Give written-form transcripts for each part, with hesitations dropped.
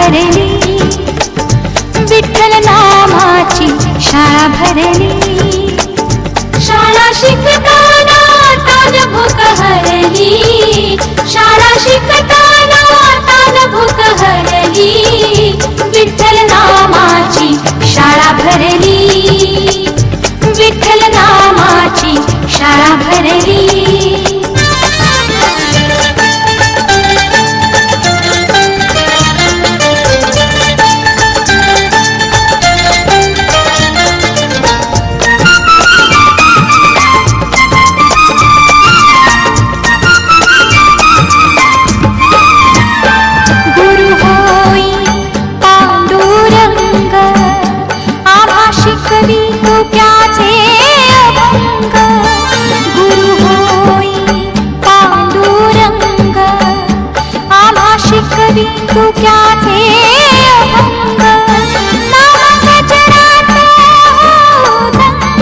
भरली, विठ्ठल नामाची शाळा भरली. शाळा शिकताना तान भूक हरली, शाळा शिकताना तान भूक हरली. विठ्ठल नामाची शाळा भरली, विठ्ठल नामाची शाळा भरली. तुक्याचे अभंग नामगजरात दंग,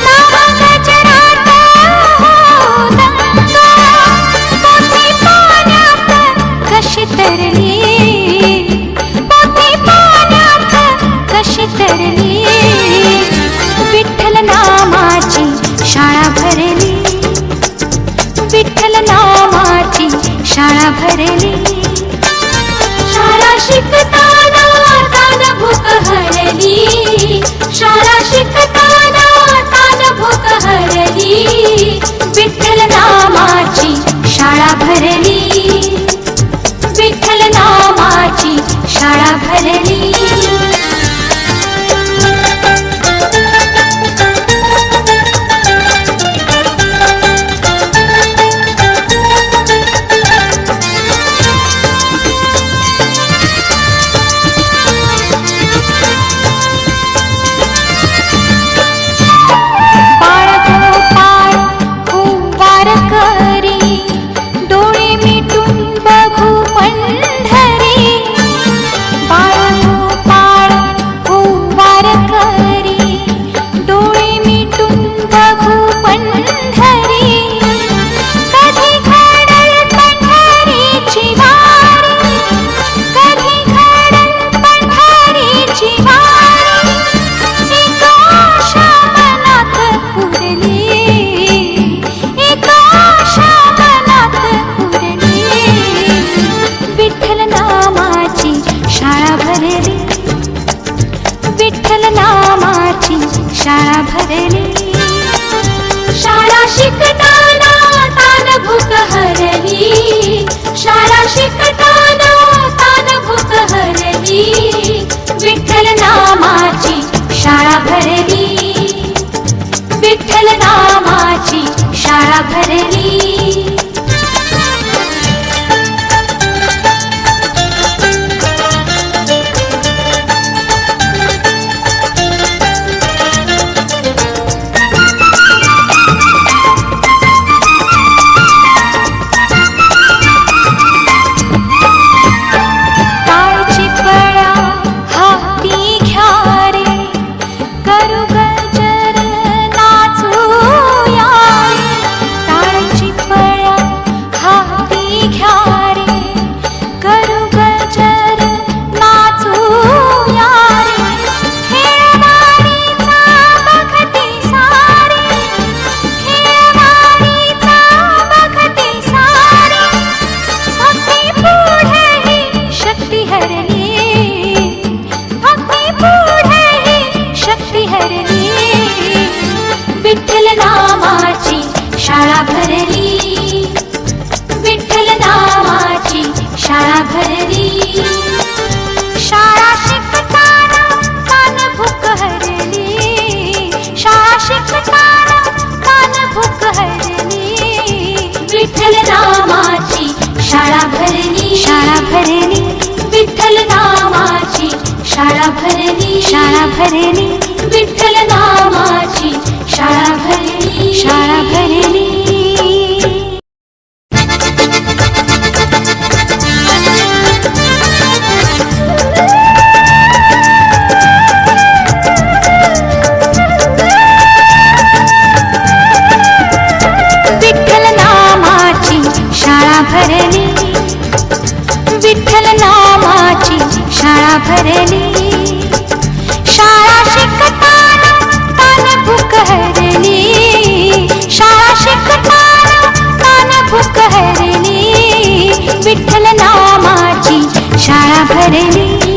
नामगजरात दंग. पोथी पाण्यात कशी तरली, पोथी पाण्यात कशी तरली. विठ्ठल नामाची शाळा भरली, विठ्ठल नामाची शाळा भरली. शाळा शिकताना तान भूक हरली, शाळा शिकताना तान भूक हरली. विठ्ठल नामाची शाळा भरली, विठ्ठल नामाची शाळा भरली. विठ्ठल नामाची शाळा भरली. शाळा शिकताना तान भूक हरली, शाळा शिकताना तान भूक हरली. विठ्ठल नामाची शाळा भरली, विठ्ठल नामाची शाळा भरली. विठ्ठल नामाची शाळा भरली, विठ्ठल नामाची शाळा भरली. शाळा शिकताना तान भूक हरली, शाळा शिकताना तान भूक हरली. विठ्ठल नामाची शाळा भरली, शाळा भरली. विठ्ठल नामाची शाळा भरली, शाळा भरली. विठ्ठल नामाची शाळा भरली, शाळा भरली. विठ्ठल नामाची शाळा भरली, विठ्ठल नामाची भरली,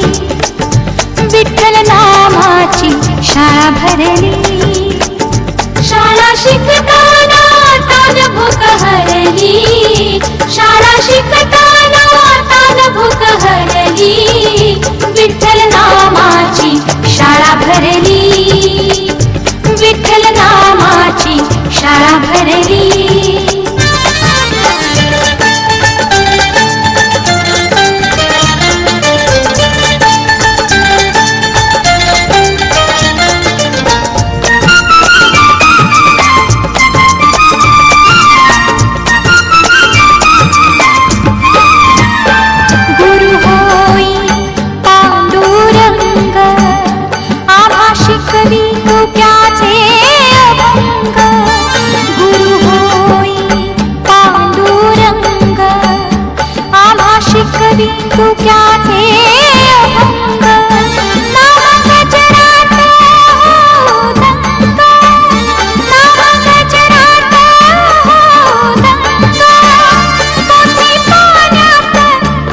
विठ्ठल नामाची शाळा भरली. शाळा शिकताना तान भूक हरली, शाळा शिकताना तान भूक हरली, विठ्ठल नामाची शाळा भरली, विठ्ठल नामाची शाळा भरली. गुरु होई पांडुरंग, आम्हा शिकवी तुक्याचे अभंग. गुरु होई पांडुरंग, आम्हा शिकवी तुक्याचे अभंग. नामगजरात हो दंग, नामगजरात हो दंग. पोथी पाण्यात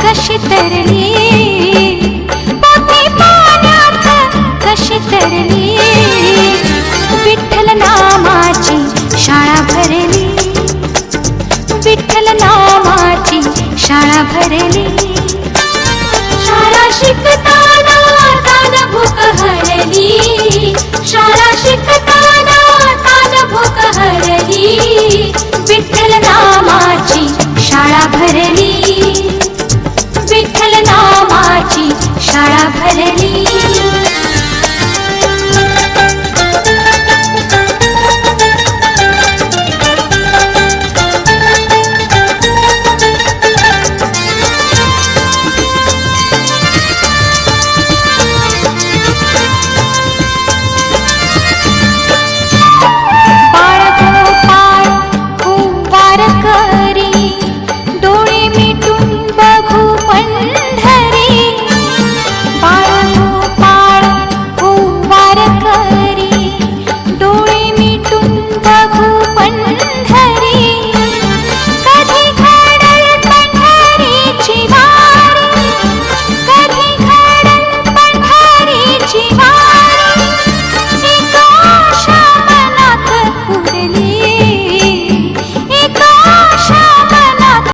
कशी तरली, पोथी पाण्यात कशी तरली, विठ्ठल नामाची शाळा भरली, विठ्ठल नामाची शाळा भरली. शाळा शिकताना तान भूक हरली, शाळा शिकताना तान भूक हरली, विठ्ठल